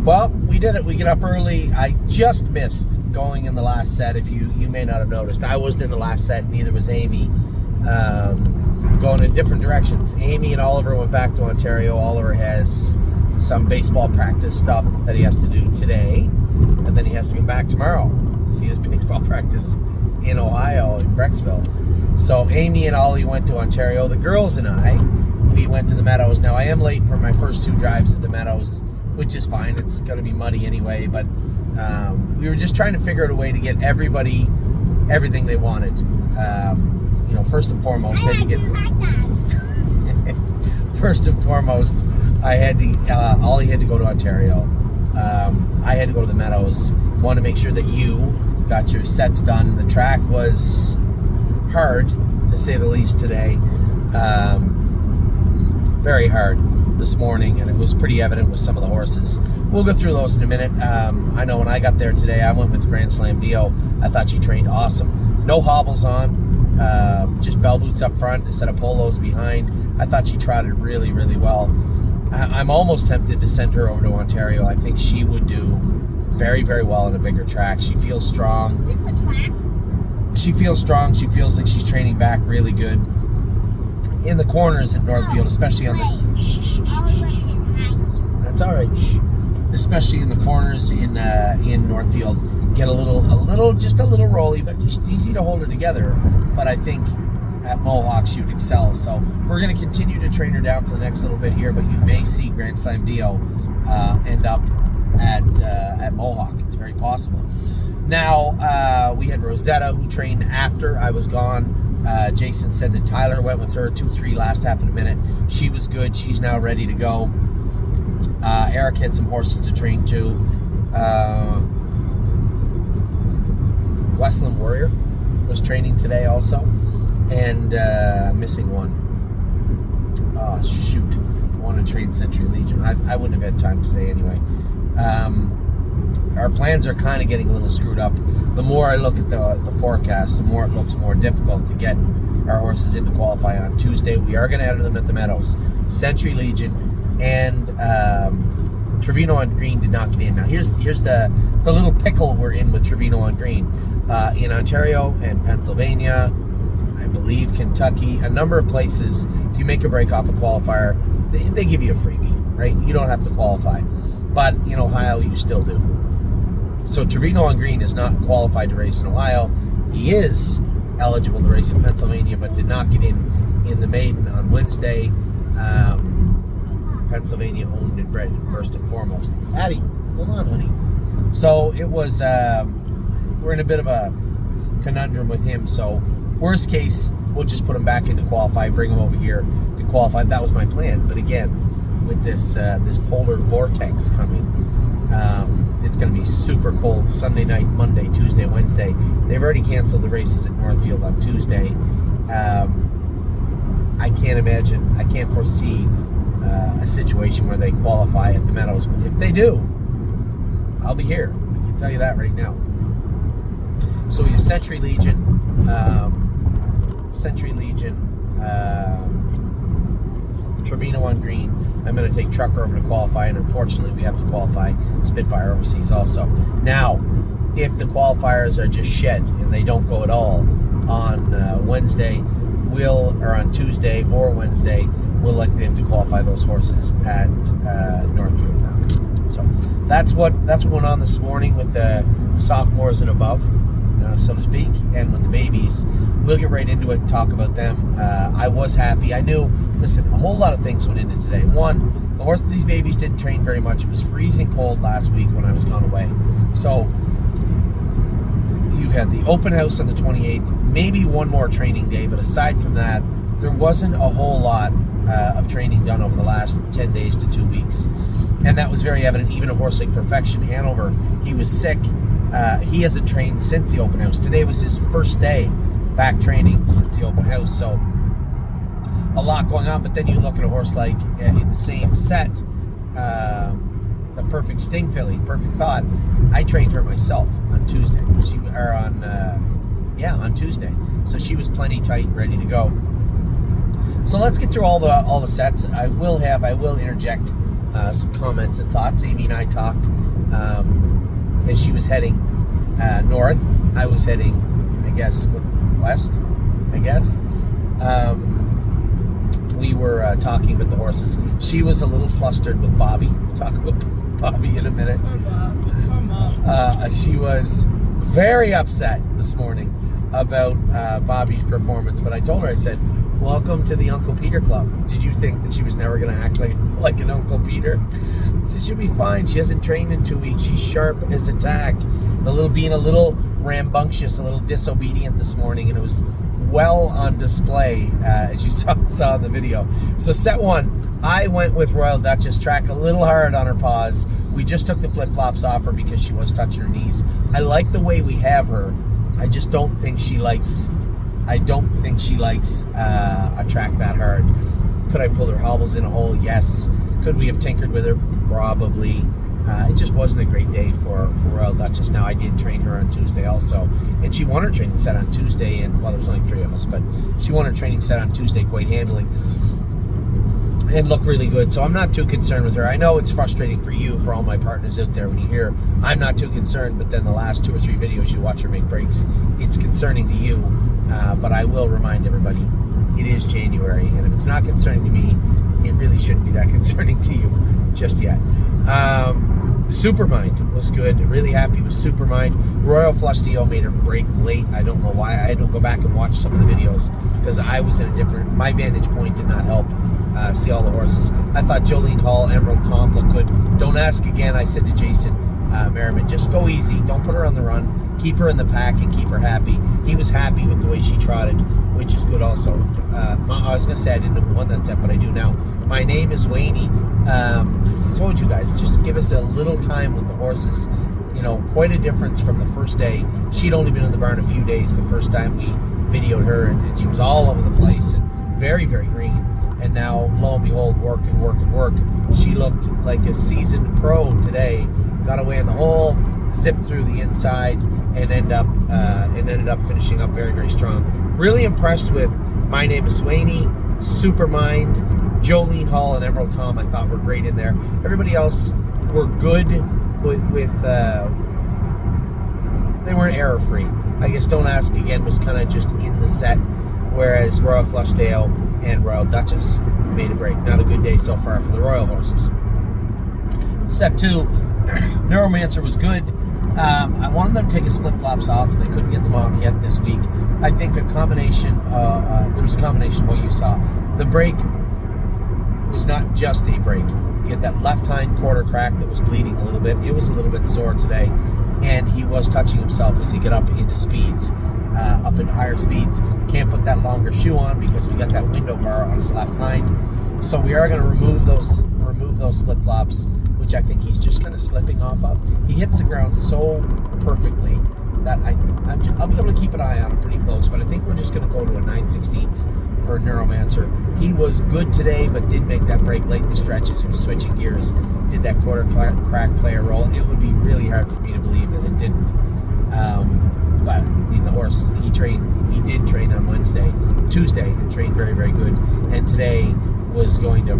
Well, we did it. We get up early. I just missed going in the last set. If you may not have noticed, I wasn't in the last set, neither was Amy. Going in different directions. Amy and Oliver went back to Ontario. Oliver has some baseball practice stuff that he has to do today, and then he has to come back tomorrow to see his baseball practice in Ohio, in Brecksville. So Amy and Ollie went to Ontario. The girls and I, we went to the Meadows. Now, I am late for my first 2 drives at the Meadows, which is fine. It's going to be muddy anyway, but we were just trying to figure out a way to get everybody everything they wanted. First and foremost, I had to get... First and foremost, Ollie had to go to Ontario. I had to go to the Meadows. Want to make sure that you got your sets done. The track was hard, to say the least, today. Very hard this morning, and it was pretty evident with some of the horses. We'll go through those in a minute. I know when I got there today, I went with Grand Slam Dio. I thought she trained awesome. No hobbles on, just bell boots up front instead of polos behind. I thought she trotted really, really well. I'm almost tempted to send her over to Ontario. I think she would do very, very well on a bigger track. She feels strong. She feels strong. She feels like she's training back really good. In the corners at Northfield, especially on the... That's all right. Especially in the corners in Northfield, get a little rolly, but just easy to hold her together. But I think at Mohawk she would excel. So we're going to continue to train her down for the next little bit here, but you may see Grand Slam Dio end up at Mohawk. It's very possible. Now, we had Rosetta, who trained after I was gone. Jason said that Tyler went with her 2-3 last half of a minute. She was good. She's now ready to go. Eric had some horses to train too. Westland Warrior was training today also. And missing one. Oh, shoot. I want to train Century Legion. I wouldn't have had time today anyway. Our plans are kind of getting a little screwed up. The more I look at the forecast, the more it looks more difficult to get our horses in to qualify on Tuesday. We are going to enter them at the Meadows. Century Legion and Trevino on Green did not get in. Now, here's the little pickle we're in with Trevino on Green. In Ontario and Pennsylvania, I believe Kentucky, a number of places, if you make a break off a qualifier, they give you a freebie, right? You don't have to qualify. But in Ohio, you still do. So Trevino on Green is not qualified to race in Ohio. He is eligible to race in Pennsylvania, but did not get in the maiden on Wednesday. Pennsylvania owned and bred first and foremost. Addie, hold on, honey. So it was, we're in a bit of a conundrum with him. So worst case, we'll just put him back in to qualify, bring him over here to qualify. That was my plan. But again, with this polar vortex coming, it's going to be super cold Sunday night, Monday, Tuesday, Wednesday. They've already canceled the races at Northfield on Tuesday. I can't foresee a situation where they qualify at the Meadows. But if they do, I'll be here. I can tell you that right now. So we have Century Legion, Trevino on Green. I'm going to take Trucker over to qualify, and unfortunately we have to qualify Spitfire overseas also. Now, if the qualifiers are just shed and they don't go at all on Wednesday, or on Tuesday or Wednesday, we'll likely have to qualify those horses at Northfield Park. So that's what went on this morning with the sophomores and above, so to speak, and with the babies. We'll get right into it and talk about them. I was happy. I knew, listen, a whole lot of things went into today. One, the horse of these babies didn't train very much. It was freezing cold last week when I was gone away. So you had the open house on the 28th, maybe one more training day, but aside from that, there wasn't a whole lot of training done over the last 10 days to 2 weeks. And that was very evident. Even a horse like Perfection Hanover, he was sick. He hasn't trained since the open house. Today was his first day back training since the open house. So a lot going on. But then you look at a horse like in the same set, the Perfect Sting filly, Perfect Thought. I trained her myself on Tuesday. On Tuesday. So she was plenty tight, ready to go. So let's get through all the sets. I will interject some comments and thoughts. Amy and I talked as she was heading north. I was heading, I guess, west, I guess. We were talking about the horses. She was a little flustered with Bobby. We'll talk about Bobby in a minute. Poor Mom. She was very upset this morning about Bobby's performance, but I told her, I said, welcome to the Uncle Peter Club. Did you think that she was never going to act like an Uncle Peter? So she'll be fine. She hasn't trained in 2 weeks. She's sharp as a tack. Being a little rambunctious, a little disobedient this morning, and it was well on display, as you saw in the video. So set 1, I went with Royal Duchess. Track a little hard on her paws. We just took the flip-flops off her because she was touching her knees. I like the way we have her. I just don't think she likes a track that hard. Could I pull her hobbles in a hole? Yes. Could we have tinkered with her? Probably. It just wasn't a great day for Royal Duchess. Now, I did train her on Tuesday also, and she won her training set on Tuesday, and well, there was only 3 of us, but she won her training set on Tuesday quite handily and looked really good. So I'm not too concerned with her. I know it's frustrating for you, for all my partners out there, when you hear I'm not too concerned, but then the last 2 or 3 videos you watch her make breaks, it's concerning to you. But I will remind everybody, it is January, and if it's not concerning to me, it really shouldn't be that concerning to you just yet. Supermind was good. Really happy with Supermind. Royal Flush Deal made her break late. I don't know why. I had to go back and watch some of the videos because I was in my vantage point did not help see all the horses. I thought Jolene Hall, Emerald Tom looked good. Don't ask again. I said to Jason Merriman, just go easy. Don't put her on the run. Keep her in the pack and keep her happy. He was happy with the way she trotted, which is good also. I was going to say I didn't know who won that set, but I do now. My name is Wayne. I told you guys, just give us a little time with the horses. You know, quite a difference from the first day. She'd only been in the barn a few days the first time we videoed her, and she was all over the place and very, very green. And now, lo and behold, work. She looked like a seasoned pro today. Got away in the hole, zipped through the inside, and ended up finishing up very, very strong. Really impressed with My Name is Swaney, Supermind, Jolene Hall, and Emerald Tom. I thought were great in there. Everybody else were good with they weren't error free. I guess Don't Ask Again was kind of just in the set, whereas Royal Flushdale and Royal Duchess made a break. Not a good day so far for the Royal horses. Set 2, Neuromancer was good. I wanted them to take his flip-flops off, and they couldn't get them off yet this week. I think there was a combination of what you saw. The break was not just a break. You get that left hind quarter crack that was bleeding a little bit. It was a little bit sore today, and he was touching himself as he got up into speeds, up into higher speeds. Can't put that longer shoe on because we got that window bar on his left hind. So we are going to remove those flip-flops, which I think he's just kind of slipping off of. He hits the ground so perfectly that I'll be able to keep an eye on him pretty close, but I think we're just going to go to a 9/16 for Neuromancer. He was good today, but did make that break late in the stretches. He was switching gears, did that quarter crack player roll. It would be really hard for me to believe that it didn't. But I mean, the horse, he did train on Tuesday, and trained very, very good. And today was going to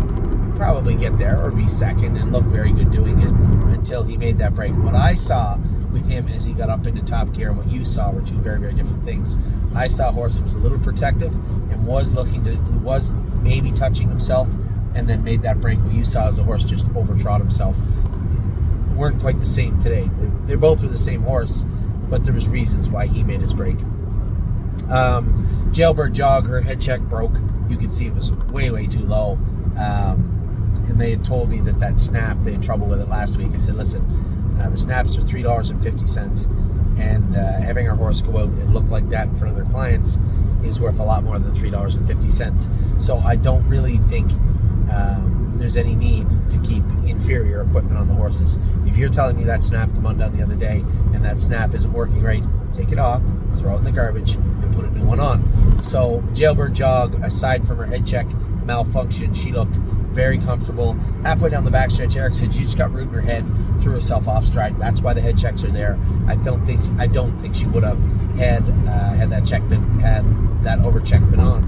probably get there or be second and look very good doing it until he made that break. What I saw with him as he got up into top gear and what you saw were two very, very different things. I saw a horse that was a little protective and was maybe touching himself and then made that break. What you saw as a horse just overtrod himself. Weren't quite the same today. They both were the same horse, but there was reasons why he made his break. Jailbird Jog, her head check broke. You could see it was way, way too low. And they had told me that snap, they had trouble with it last week. I said, listen, the snaps are $3.50, and having our horse go out and look like that in front of their clients is worth a lot more than $3.50. So I don't really think there's any need to keep inferior equipment on the horses. If you're telling me that snap come undone the other day and that snap isn't working right, take it off, throw it in the garbage, and put a new one on. So Jailbird Jog, aside from her head check malfunction, she looked very comfortable. Halfway down the backstretch, Eric said she just got root in her head, threw herself off stride. That's why the head checks are there. I don't think she would have had that over check been on.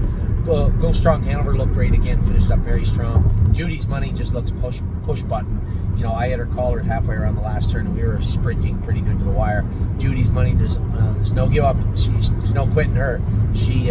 Go Strong Hanover looked great again, finished up very strong. Judy's Money just looks push button. I had her collared halfway around the last turn, and we were sprinting pretty good to the wire. Judy's Money, there's no give up. There's no quitting her. She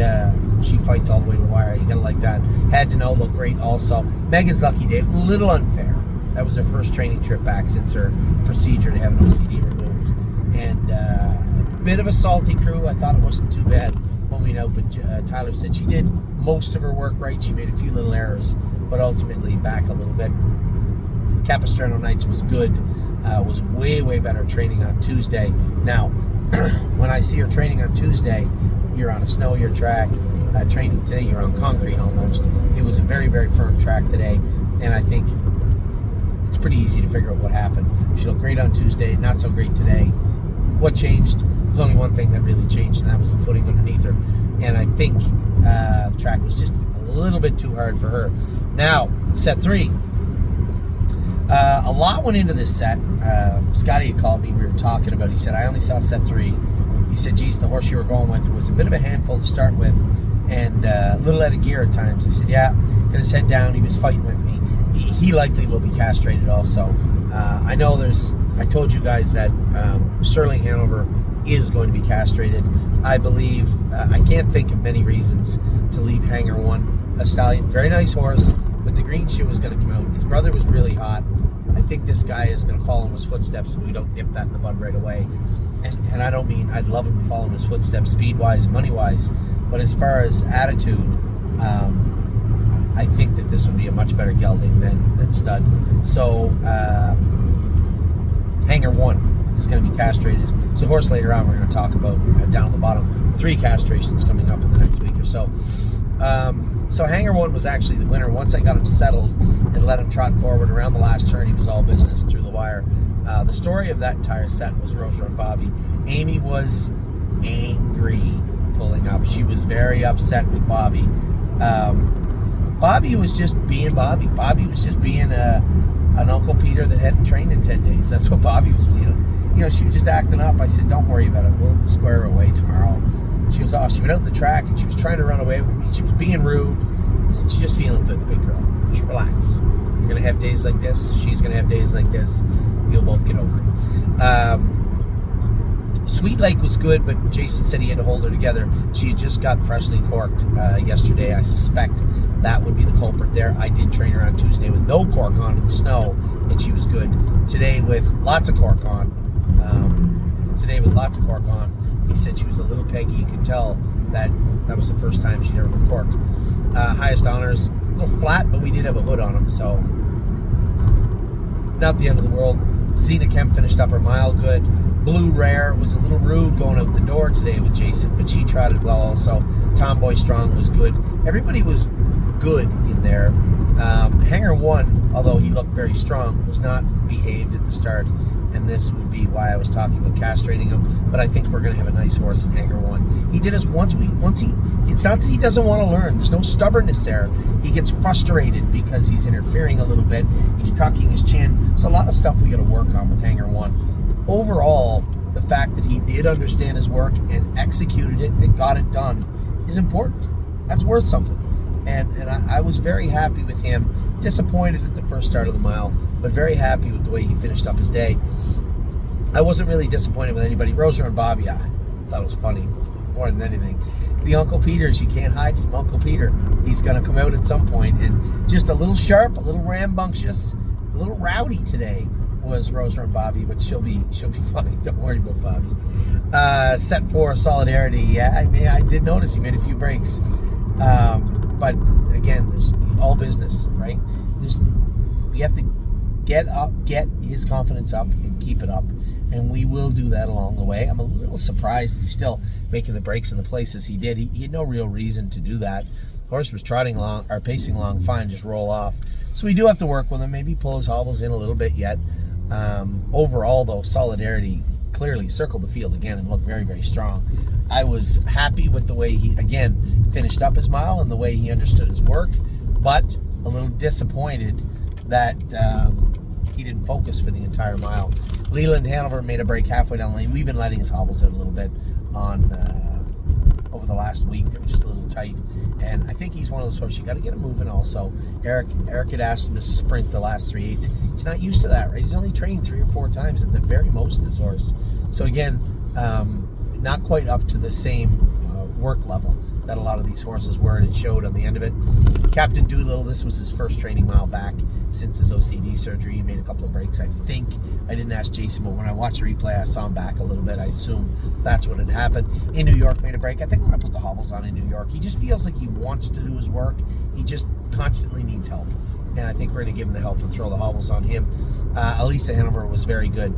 fights all the way to the wire. You gotta like that. Had to Know looked great also. Megan's Lucky Day, a little unfair. That was her first training trip back since her procedure to have an OCD removed, and a bit of a salty crew. I thought it wasn't too bad when we know, but Tyler said she did most of her work right. She made a few little errors, but ultimately back a little bit. Capistrano Nights was good. Was way better training on Tuesday. Now, when I see her training on Tuesday, you're on a snowier track. Training today, you're on concrete almost. It was a very firm track today, and I think it's pretty easy to figure out what happened. She looked great on Tuesday, not so great today. What changed? There's only one thing that really changed, and that was the footing underneath her. And I think the track was just a little bit too hard for her. Now, set 3. A lot went into this set. Scotty had called me. We were talking about. He said, I only saw set 3. He said, geez, the horse you were going with was a bit of a handful to start with, and a little out of gear at times. I said, yeah. Got his head down. He was fighting with me. He likely will be castrated also. I know I told you guys that Sterling Hanover is going to be castrated. I believe, I can't think of many reasons to leave Hanger 1. A stallion, very nice horse, but the green shoe is going to come out. His brother was really hot. I think this guy is going to follow in his footsteps if we don't nip that in the bud right away. And I don't mean I'd love him to follow in his footsteps speed-wise and money-wise, but as far as attitude, I think that this would be a much better gelding than Stud. So, Hanger 1 is going to be castrated. So, horse later on we're going to talk about down at the bottom. 3 castrations coming up in the next week or so. So Hanger 1 was actually the winner. Once I got him settled and let him trot forward around the last turn, he was all business through the wire. The story of that entire set was Rose Run Bobby. Amy was angry pulling up. She was very upset with Bobby. Bobby was just being Bobby. Bobby was just being an Uncle Peter that hadn't trained in 10 days. That's what Bobby was being. She was just acting up. I said, don't worry about it. We'll square her away tomorrow. She was off. She went out in the track and she was trying to run away with me. She was being rude. She's just feeling good, the big girl. Just relax. You're going to have days like this. She's going to have days like this. You'll both get over it. Sweet Lake was good, but Jason said he had to hold her together. She had just got freshly corked yesterday. I suspect that would be the culprit there. I did train her on Tuesday with no cork on in the snow, and she was good. Today with lots of cork on. He said she was a little peggy. You could tell that was the first time she'd ever been corked. Highest Honors, a little flat, but we did have a hood on him, so not the end of the world. Xena Kemp finished up her mile good. Blue Rare was a little rude going out the door today with Jason, but she trotted well also. Tomboy Strong was good. Everybody was good in there. Hanger 1, although he looked very strong, was not behaved at the start, and this would be why I was talking about castrating him. But I think we're going to have a nice horse in Hanger 1. He did us once he. It's not that he doesn't want to learn. There's no stubbornness there. He gets frustrated because he's interfering a little bit. He's tucking his chin. So a lot of stuff we got to work on with Hanger 1. Overall, the fact that he did understand his work and executed it and got it done is important. That's worth something. And I was very happy with him. Disappointed at the first start of the mile, but very happy with the way he finished up his day. I wasn't really disappointed with anybody. Roser and Bobby, I thought it was funny more than anything. The Uncle Peters, you can't hide from Uncle Peter. He's going to come out at some point, and just a little sharp, a little rambunctious, a little rowdy today was Roser and Bobby, but she'll be fine. Don't worry about Bobby. Set 4, Solidarity. Yeah, I did notice he made a few breaks. But again, there's all business, right? We have to get his confidence up and keep it up, and we will do that along the way. I'm a little surprised that he's still making the breaks in the places he did. He had no real reason to do that. Horse was trotting along or pacing along fine, just roll off. So we do have to work with him. Maybe pull his hobbles in a little bit yet. Overall, though, Solidarity clearly circled the field again and looked very, very strong. I was happy with the way he, again, finished up his mile and the way he understood his work, but a little disappointed that he didn't focus for the entire mile. Leland Hanover made a break halfway down the lane. We've been letting his hobbles out a little bit on over the last week. They were just a little tight. And I think he's one of those horses, you got to get him moving also. Eric had asked him to sprint the last 3/8. He's not used to that, right? He's only trained 3 or 4 times at the very most, this horse. So again, not quite up to the same work level that a lot of these horses were, and it showed on the end of it. Captain Doolittle, this was his first training mile back since his OCD surgery. He made a couple of breaks, I think. I didn't ask Jason, but when I watched the replay, I saw him back a little bit. I assume that's what had happened. In New York, made a break. I think I'm going to put the hobbles on in New York. He just feels like he wants to do his work. He just constantly needs help. And I think we're going to give him the help and throw the hobbles on him. Elisa Hanover was very good.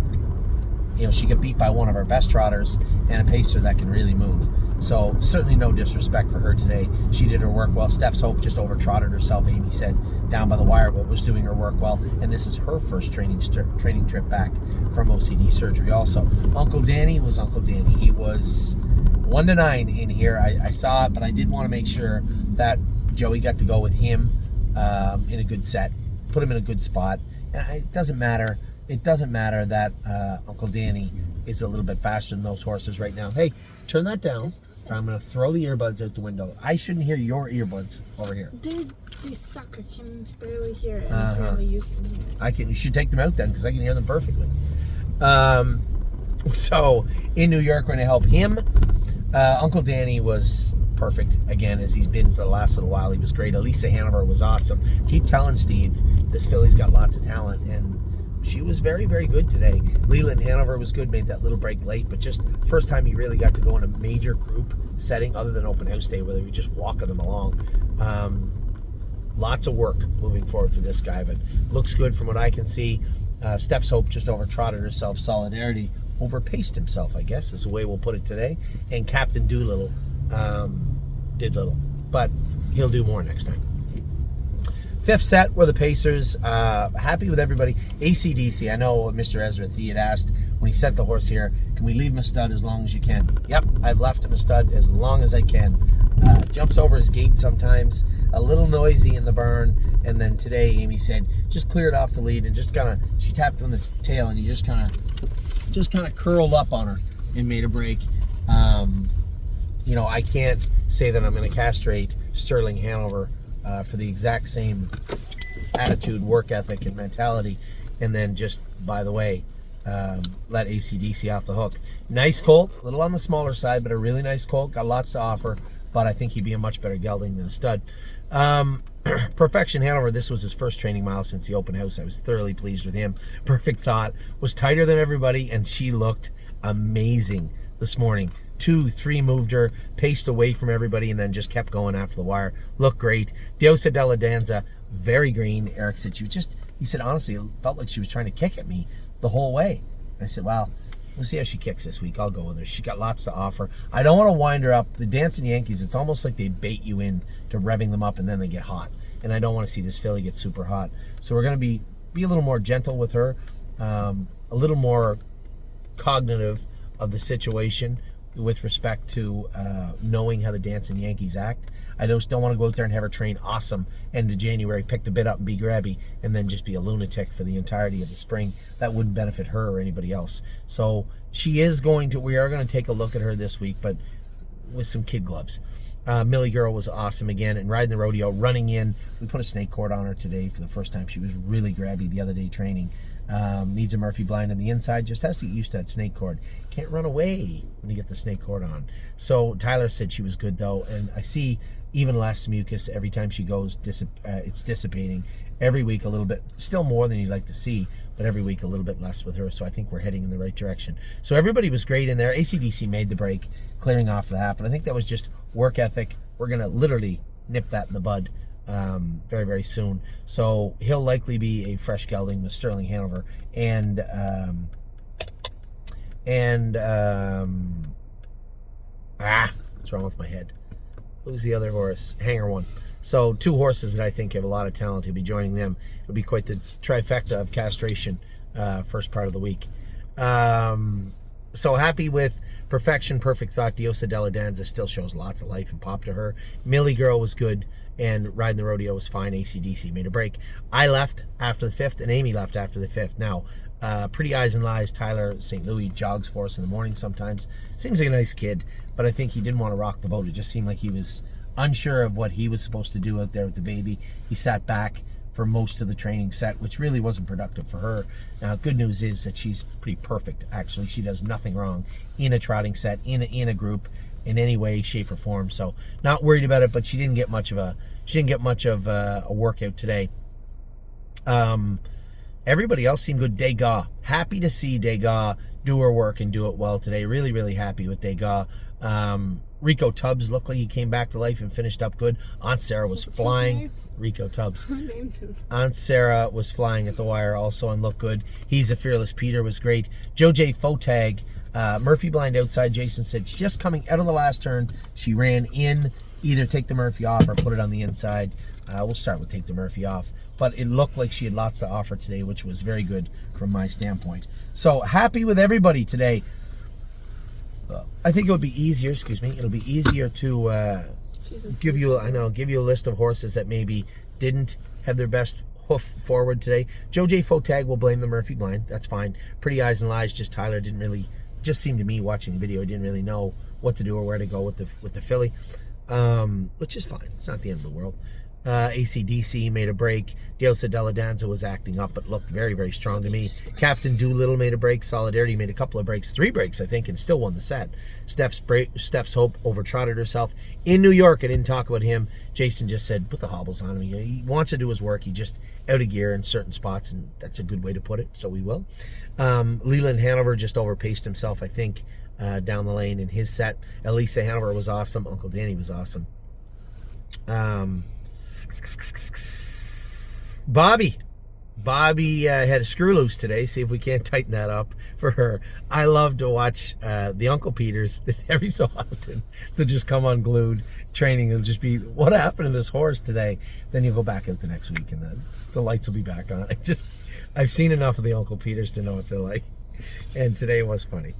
You know, she got beat by one of our best trotters and a pacer that can really move. So certainly no disrespect for her today. She did her work well. Steph's Hope just over-trotted herself, Amy said, down by the wire, but was doing her work well. And this is her first training trip back from OCD surgery also. Uncle Danny was Uncle Danny. He was 1-9 in here. I saw it, but I did want to make sure that Joey got to go with him in a good set, put him in a good spot. And it doesn't matter. It doesn't matter that Uncle Danny is a little bit faster than those horses right now. Hey, turn that down. Or I'm going to throw the earbuds out the window. I shouldn't hear your earbuds over here. They suck. I can barely hear it. And apparently you can hear it. You should take them out then, because I can hear them perfectly. So, in New York, we're going to help him. Uncle Danny was perfect, again, as he's been for the last little while. He was great. Elisa Hanover was awesome. Keep telling Steve, this filly's got lots of talent, and she was very, very good today. Leland Hanover was good, made that little break late, but just first time he really got to go in a major group setting other than open house day, where they were just walking them along. Lots of work moving forward for this guy, but looks good from what I can see. Steph's Hope just over-trotted herself. Solidarity overpaced himself, I guess is the way we'll put it today. And Captain Doolittle did little, but he'll do more next time. Fifth set were the Pacers. Happy with everybody. AC/DC, I know Mr. Ezra Thie had asked when he sent the horse here, can we leave him a stud as long as you can? Yep, I've left him a stud as long as I can. Jumps over his gate sometimes, a little noisy in the burn, and then today Amy said, just cleared off the lead and just kind of, she tapped on the tail and he just kind of curled up on her and made a break. You know, I can't say that I'm going to castrate Sterling Hanover for the exact same attitude, work ethic, and mentality, and then just, by the way, let AC/DC off the hook. Nice colt, a little on the smaller side, but a really nice colt, got lots to offer, but I think he'd be a much better gelding than a stud. Perfection Hanover, this was his first training mile since the open house. I was thoroughly pleased with him. Perfect Thought was tighter than everybody, and she looked amazing this morning. 2-3 moved her, paced away from everybody, and then just kept going after the wire. Looked great. Diosa Della Danza, very green. Eric said he said, honestly, it felt like she was trying to kick at me the whole way. I said, well, we'll see how she kicks this week. I'll go with her. She got lots to offer. I don't want to wind her up. The Dancing Yankees, it's almost like they bait you in to revving them up and then they get hot. And I don't want to see this filly get super hot. So we're going to be a little more gentle with her, a little more cognitive of the situation with respect to knowing how the Dancing Yankees act. I just don't want to go out there and have her train awesome end of January, pick the bit up and be grabby, and then just be a lunatic for the entirety of the spring. That wouldn't benefit her or anybody else. So we are going to take a look at her this week, but with some kid gloves. Millie Girl was awesome again, and riding the rodeo, running in. We put a snake cord on her today for the first time. She was really grabby the other day training. Needs a Murphy blind on the inside, just has to get used to that snake cord. Can't run away when you get the snake cord on. So Tyler said she was good though, and I see even less mucus every time she goes. It's dissipating every week a little bit, still more than you'd like to see, but every week a little bit less with her. So I think we're heading in the right direction. So everybody was great in there. AC/DC made the break, clearing off that, but I think that was just work ethic. We're going to literally nip that in the bud very, very soon. So he'll likely be a fresh gelding with Sterling Hanover and what's wrong with my head? Who's the other horse? Hanger One. So 2 horses that I think have a lot of talent. He'll be joining them. It'll be quite the trifecta of castration first part of the week. So happy with Perfection, Perfect Thought. Diosa Della Danza still shows lots of life and pop to her. Millie Girl was good, and Riding the Rodeo was fine. AC/DC made a break. I left after the 5th, and Amy left after the 5th. Now, Pretty Eyes and Lies, Tyler St. Louis jogs for us in the morning sometimes. Seems like a nice kid, but I think he didn't want to rock the boat. It just seemed like he was unsure of what he was supposed to do out there with the baby. He sat back for most of the training set, which really wasn't productive for her. Now, good news is that she's pretty perfect, actually. She does nothing wrong in a trotting set, in a group, in any way, shape, or form. So not worried about it, but she didn't get much of a workout today. Everybody else seemed good. Degas, happy to see Degas do her work and do it well today. Really, really happy with Degas. Rico Tubbs looked like he came back to life and finished up good. Aunt Sarah was flying. Rico Tubbs. Aunt Sarah was flying at the wire also and looked good. He's a Fearless Peter, was great. Joe J. Fotag, Murphy blind outside. Jason said she's just coming out of the last turn. She ran in. Either take the Murphy off or put it on the inside. We'll start with take the Murphy off. But it looked like she had lots to offer today, which was very good from my standpoint. So happy with everybody today. I think it would be easier, it'll be easier to give you a list of horses that maybe didn't have their best hoof forward today. Joe J. Fotag will blame the Murphy blind. That's fine. Pretty Eyes and Lies, just Tyler didn't really, just seemed to me watching the video, he didn't really know what to do or where to go with the filly, which is fine. It's not the end of the world. ACDC made a break. Diosa Della Danza was acting up, but looked very, very strong to me. Captain Doolittle made a break. Solidarity made a couple of breaks, 3 breaks, I think, and still won the set. Steph's Hope over-trotted herself in New York. I didn't talk about him. Jason just said, put the hobbles on him. He wants to do his work. He just out of gear in certain spots, and that's a good way to put it, so we will. Leland Hanover just overpaced himself, I think, down the lane in his set. Elisa Hanover was awesome. Uncle Danny was awesome. Bobby had a screw loose today. See if we can't tighten that up for her. I love to watch the Uncle Peters every so often. They'll just come unglued. Training, it'll just be, what happened to this horse today? Then you'll go back out the next week and then the lights will be back on. I've seen enough of the Uncle Peters to know what they're like. And today was funny.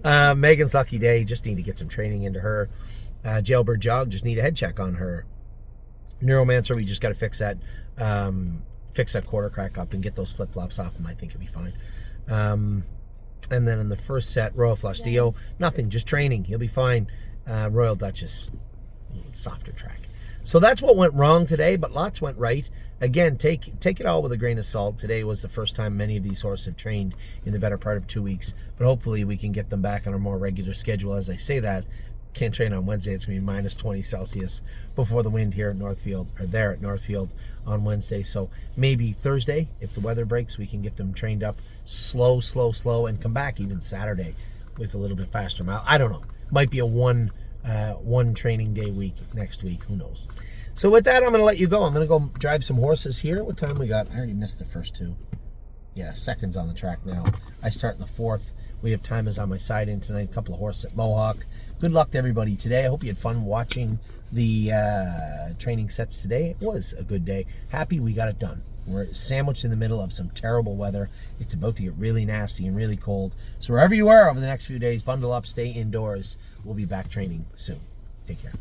Megan's Lucky Day, just need to get some training into her. Jailbird Jog, just need a head check on her. Neuromancer, we just got to fix that quarter crack up and get those flip-flops off him. I think it'll be fine. And then in the first set, Royal Flush Dio, nothing, just training. He'll be fine. Royal Duchess, softer track. So that's what went wrong today, but lots went right. Again, take it all with a grain of salt. Today was the first time many of these horses have trained in the better part of 2 weeks, but hopefully we can get them back on a more regular schedule. As I say that, can't train on Wednesday. It's going to be minus 20 Celsius before the wind here at Northfield, or there at Northfield on Wednesday. So maybe Thursday, if the weather breaks, we can get them trained up slow, and come back even Saturday with a little bit faster mile. I don't know. Might be a one training day week next week. Who knows? So with that, I'm going to let you go. I'm going to go drive some horses here. What time we got? I already missed the first 2. Yeah, seconds on the track now. I start in the 4th. We have timers on my side in tonight. A couple of horses at Mohawk. Good luck to everybody today. I hope you had fun watching the training sets today. It was a good day. Happy we got it done. We're sandwiched in the middle of some terrible weather. It's about to get really nasty and really cold. So wherever you are over the next few days, bundle up, stay indoors. We'll be back training soon. Take care.